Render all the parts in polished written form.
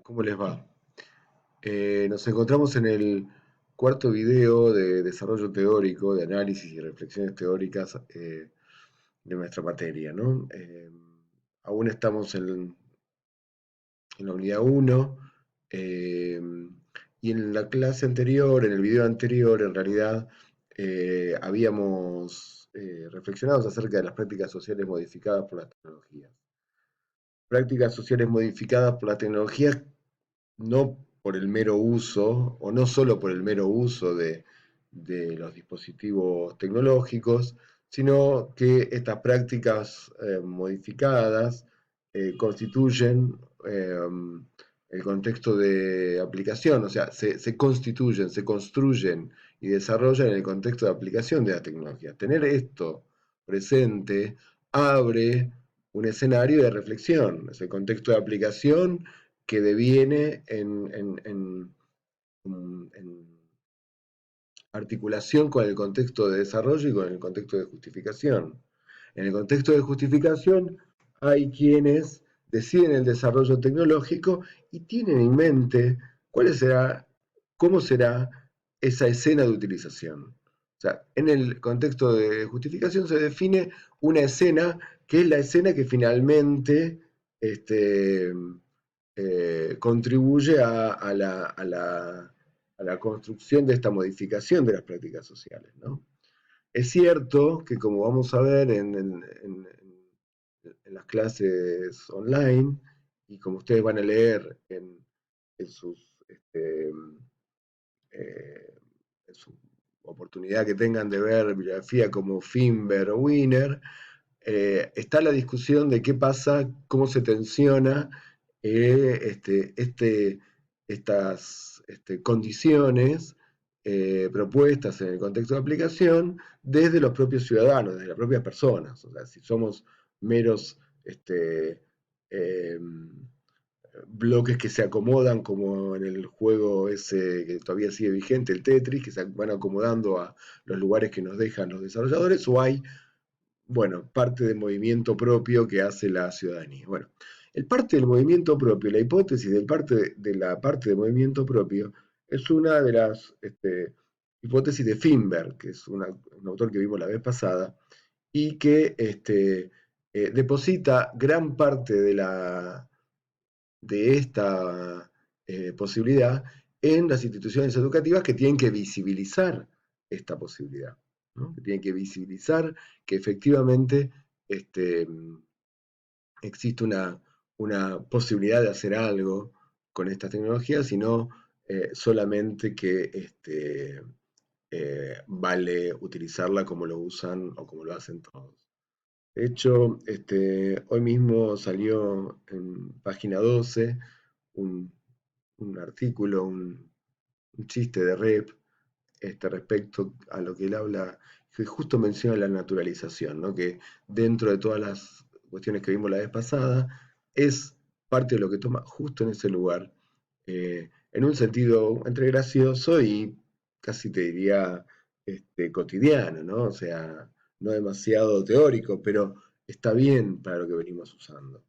¿Cómo les va? Nos encontramos en el cuarto video de desarrollo teórico, de análisis y reflexiones teóricas de nuestra materia, ¿no? Aún estamos en la unidad 1 eh, y en la clase anterior, en el video anterior, en realidad habíamos reflexionado acerca de las prácticas sociales modificadas por las tecnologías. Prácticas sociales modificadas por las tecnologías no por el mero uso, o no solo por el mero uso de los dispositivos tecnológicos, sino que estas prácticas modificadas constituyen el contexto de aplicación, o sea, se constituyen, se construyen y desarrollan en el contexto de aplicación de la tecnología. Tener esto presente abre un escenario de reflexión, es el contexto de aplicación que deviene en articulación con el contexto de desarrollo y con el contexto de justificación. En el contexto de justificación hay quienes deciden el desarrollo tecnológico y tienen en mente cómo será esa escena de utilización. O sea, en el contexto de justificación se define una escena que es la escena que finalmente este, contribuye a la construcción de esta modificación de las prácticas sociales, ¿no? Es cierto que, como vamos a ver en las clases online, y como ustedes van a leer en sus, en su oportunidad que tengan de ver bibliografía como Finber o Wiener, está la discusión de qué pasa, cómo se tensiona estas condiciones propuestas en el contexto de aplicación desde los propios ciudadanos, desde las propias personas. O sea, si somos meros eh, bloques que se acomodan como en el juego ese que todavía sigue vigente, el Tetris, que se van acomodando a los lugares que nos dejan los desarrolladores, o hay parte del movimiento propio que hace la ciudadanía. Bueno, el parte del movimiento propio, la hipótesis de la parte del movimiento propio, es una de las hipótesis de Finberg, que es un autor que vimos la vez pasada, y que deposita gran parte de esta posibilidad en las instituciones educativas que tienen que visibilizar esta posibilidad, ¿no? Que tienen que visibilizar que efectivamente este, existe una posibilidad de hacer algo con estas tecnologías, sino solamente que vale utilizarla como lo usan o como lo hacen todos. De hecho, hoy mismo salió en página 12 un, un artículo, un chiste de Rep respecto a lo que él habla, que justo menciona la naturalización, ¿no? Que dentro de todas las cuestiones que vimos la vez pasada, es parte de lo que toma justo en ese lugar, en un sentido entre gracioso y casi te diría cotidiano, ¿no? O sea, no demasiado teórico, pero está bien para lo que venimos usando.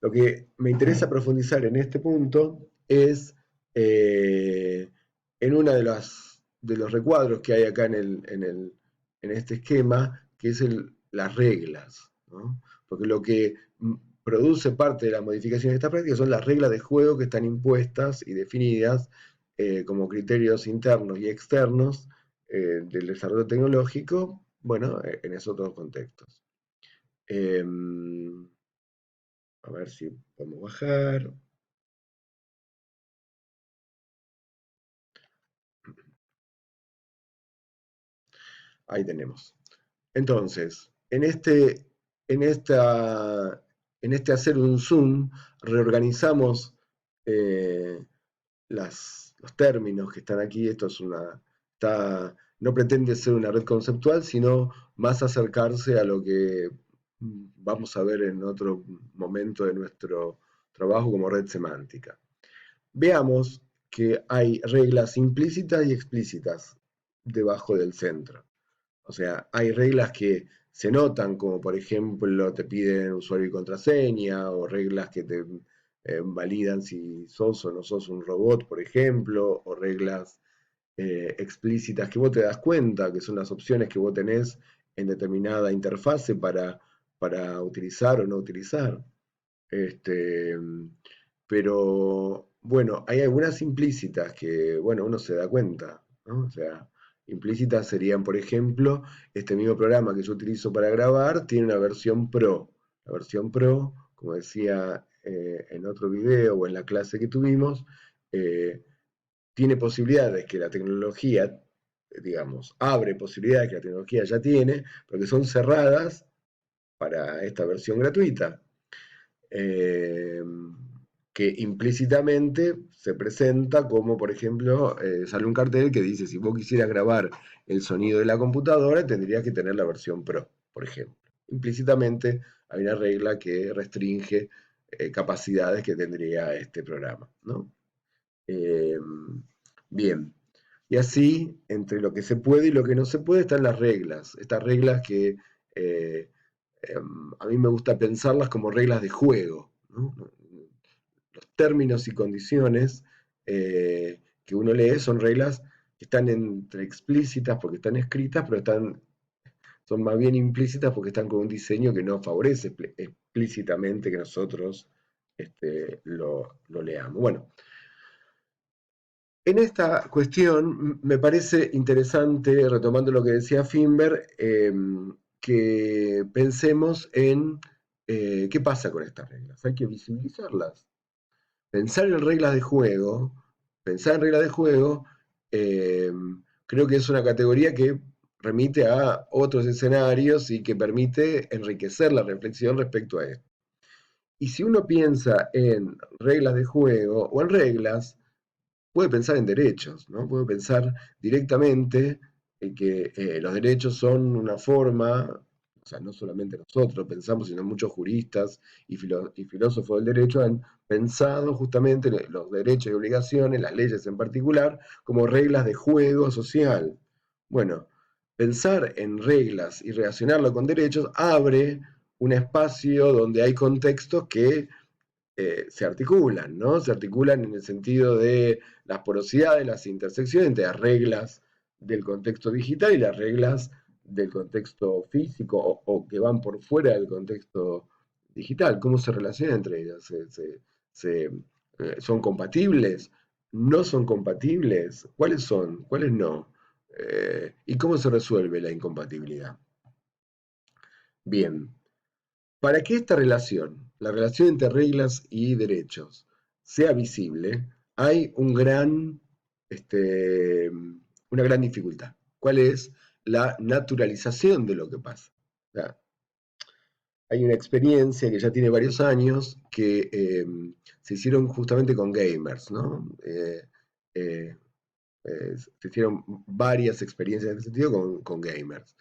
Lo que me interesa profundizar en este punto es en uno de los recuadros que hay acá en este esquema, que es las reglas, ¿no? Porque lo que produce parte de la modificación de esta práctica son las reglas de juego que están impuestas y definidas como criterios internos y externos del desarrollo tecnológico, bueno, en esos dos contextos. Eh, a ver si podemos bajar. Ahí tenemos. Entonces, en, esta, en este hacer un zoom, reorganizamos eh, los términos que están aquí. Esto es no pretende ser una red conceptual, sino más acercarse a lo que vamos a ver en otro momento de nuestro trabajo como red semántica. Veamos que hay reglas implícitas y explícitas debajo del centro. O sea, hay reglas que se notan, como por ejemplo te piden usuario y contraseña, o reglas que te validan si sos o no sos un robot, por ejemplo, o reglas explícitas que vos te das cuenta, que son las opciones que vos tenés en determinada interfase para utilizar o no utilizar. Este, pero bueno, hay algunas implícitas que, bueno, uno se da cuenta, ¿no? O sea, implícitas serían, por ejemplo, este mismo programa que yo utilizo para grabar tiene una versión Pro. La versión Pro, como decía en otro video o en la clase que tuvimos, eh, tiene posibilidades que la tecnología, digamos, abre posibilidades que la tecnología ya tiene, pero que son cerradas para esta versión gratuita. eh, que implícitamente se presenta como, por ejemplo, sale un cartel que dice, si vos quisieras grabar el sonido de la computadora, tendrías que tener la versión Pro, por ejemplo. Implícitamente hay una regla que restringe capacidades que tendría este programa, ¿no? Eh, bien, y así, entre lo que se puede y lo que no se puede, están las reglas. Estas reglas que eh, a mí me gusta pensarlas como reglas de juego, ¿no? Los términos y condiciones que uno lee son reglas que están entre explícitas porque están escritas, pero son más bien implícitas porque están con un diseño que no favorece explícitamente que nosotros lo leamos. Bueno, en esta cuestión me parece interesante, retomando lo que decía Finber, que pensemos en qué pasa con estas reglas. Hay que visibilizarlas. Pensar en reglas de juego, pensar en reglas de juego, eh, creo que es una categoría que remite a otros escenarios y que permite enriquecer la reflexión respecto a esto. Y si uno piensa en reglas de juego o en reglas, puede pensar en derechos, ¿no? Puede pensar directamente en que los derechos son una forma, o sea, no solamente nosotros pensamos, sino muchos juristas y filósofos del derecho han pensado justamente los derechos y obligaciones, las leyes en particular, como reglas de juego social. Bueno, pensar en reglas y relacionarlo con derechos abre un espacio donde hay contextos que se articulan, ¿no? Se articulan en el sentido de las porosidades, las intersecciones entre las reglas del contexto digital y las reglas del contexto físico o que van por fuera del contexto digital. ¿Cómo se relacionan entre ellas? ¿Son compatibles? ¿No son compatibles? ¿Cuáles son? ¿Cuáles no? ¿Y cómo se resuelve la incompatibilidad? Bien, para que esta relación, la relación entre reglas y derechos, sea visible, hay una gran dificultad. ¿Cuál es? La naturalización de lo que pasa. O sea, hay una experiencia que ya tiene varios años que se hicieron justamente con gamers, ¿no? Eh, se hicieron varias experiencias en ese sentido con gamers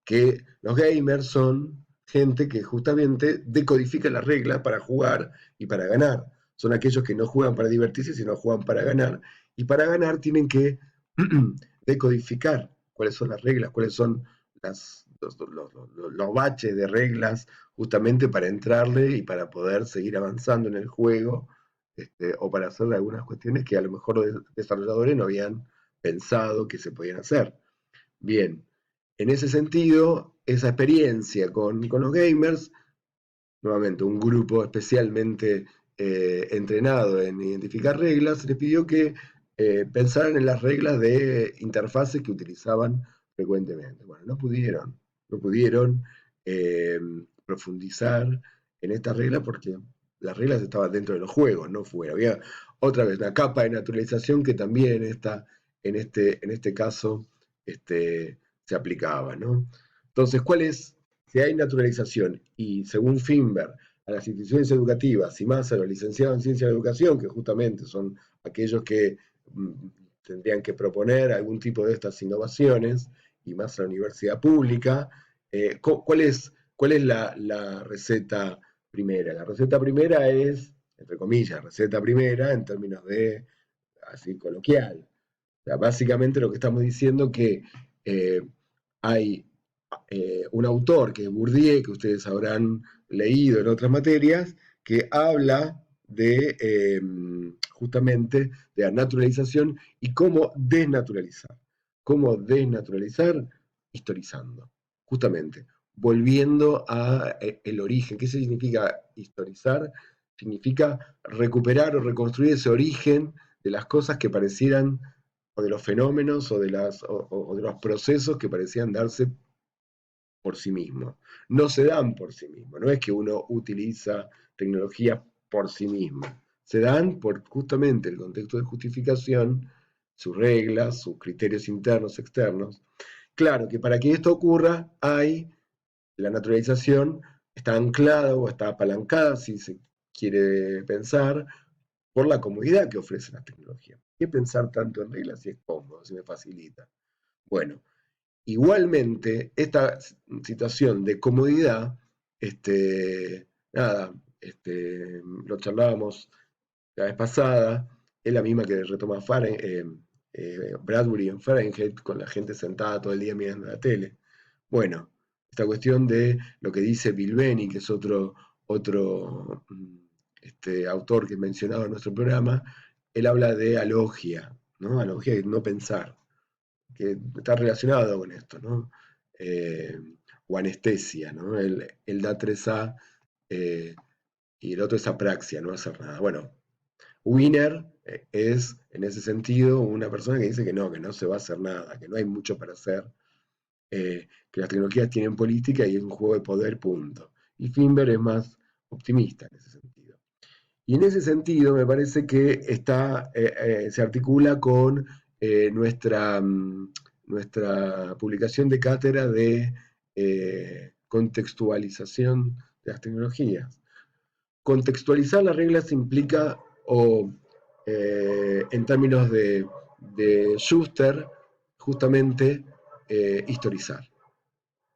que los gamers son gente que justamente decodifica las reglas para jugar y para ganar. Son aquellos que no juegan para divertirse, sino juegan para ganar. Y para ganar tienen que decodificar cuáles son las reglas, cuáles son los baches de reglas, justamente para entrarle y para poder seguir avanzando en el juego, o para hacer algunas cuestiones que a lo mejor los desarrolladores no habían pensado que se podían hacer. Bien, en ese sentido, esa experiencia con los gamers, nuevamente un grupo especialmente entrenado en identificar reglas, les pidió que pensaran en las reglas de interfaces que utilizaban frecuentemente. Bueno, no pudieron eh, profundizar en estas reglas porque las reglas estaban dentro de los juegos, no fuera. Había otra vez una capa de naturalización que también en este caso se aplicaba, ¿no? Entonces, ¿cuál es? Si hay naturalización y según Finber, a las instituciones educativas y más a los licenciados en ciencia de la educación, que justamente son aquellos que mm, tendrían que proponer algún tipo de estas innovaciones, y más a la universidad pública, ¿cuál es la receta primera? La receta primera es, entre comillas, receta primera en términos de así coloquial. O sea, básicamente lo que estamos diciendo que eh, hay un autor que es Bourdieu, que ustedes habrán leído en otras materias, que habla justamente de la naturalización y cómo desnaturalizar. ¿Cómo desnaturalizar? Historizando, justamente, volviendo a el origen. ¿Qué significa historizar? Significa recuperar o reconstruir ese origen de las cosas que parecieran, o de los fenómenos, o de los procesos que parecían darse por sí mismo. No se dan por sí mismos, no es que uno utiliza tecnología por sí misma, se dan por justamente el contexto de justificación, sus reglas, sus criterios internos, externos. Claro que para que esto ocurra hay la naturalización, está anclada o está apalancada, si se quiere pensar, por la comodidad que ofrece la tecnología. ¿Qué pensar tanto en reglas si es cómodo, si me facilita? Bueno, igualmente, esta situación de comodidad, nada, lo charlábamos la vez pasada, es la misma que retoma Bradbury en Fahrenheit, con la gente sentada todo el día mirando la tele. Bueno, esta cuestión de lo que dice Bill Benny, que es otro autor que he mencionado en nuestro programa, él habla de alogia, ¿no? Alogia de no pensar, que está relacionado con esto, ¿no? Eh, o anestesia, ¿no? El da 3A eh, y el otro es apraxia, no hacer nada. Bueno, Wiener es en ese sentido una persona que no se va a hacer nada, que no hay mucho para hacer, que las tecnologías tienen política y es un juego de poder, punto. Y Finber es más optimista en ese sentido. Y en ese sentido me parece que se articula con nuestra publicación de cátedra de contextualización de las tecnologías. Contextualizar las reglas implica, en términos de Schuster, justamente historizar.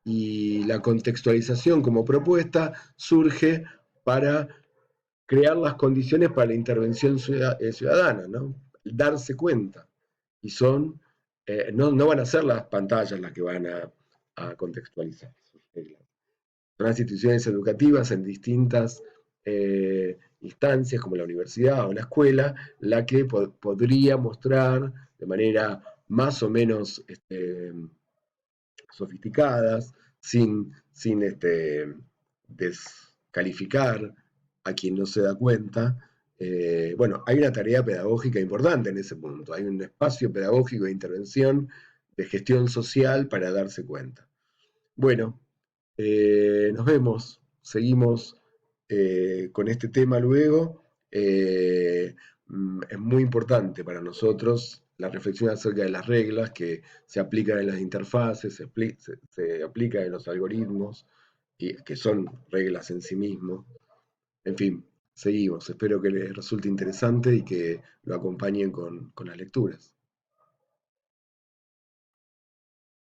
Y la contextualización como propuesta surge para crear las condiciones para la intervención ciudadana, ¿no? Darse cuenta. Y no van a ser las pantallas las que van a contextualizar sus reglas. Son las instituciones educativas en distintas instancias, como la universidad o la escuela, la que podría mostrar de manera más o menos sofisticadas, sin descalificar a quien no se da cuenta. Bueno, hay una tarea pedagógica importante en ese punto, hay un espacio pedagógico de intervención, de gestión social para darse cuenta. Bueno, nos vemos, seguimos con este tema luego. Es muy importante para nosotros la reflexión acerca de las reglas que se aplican en las interfaces, se aplican en los algoritmos, y que son reglas en sí mismos. En fin, seguimos. Espero que les resulte interesante y que lo acompañen con las lecturas.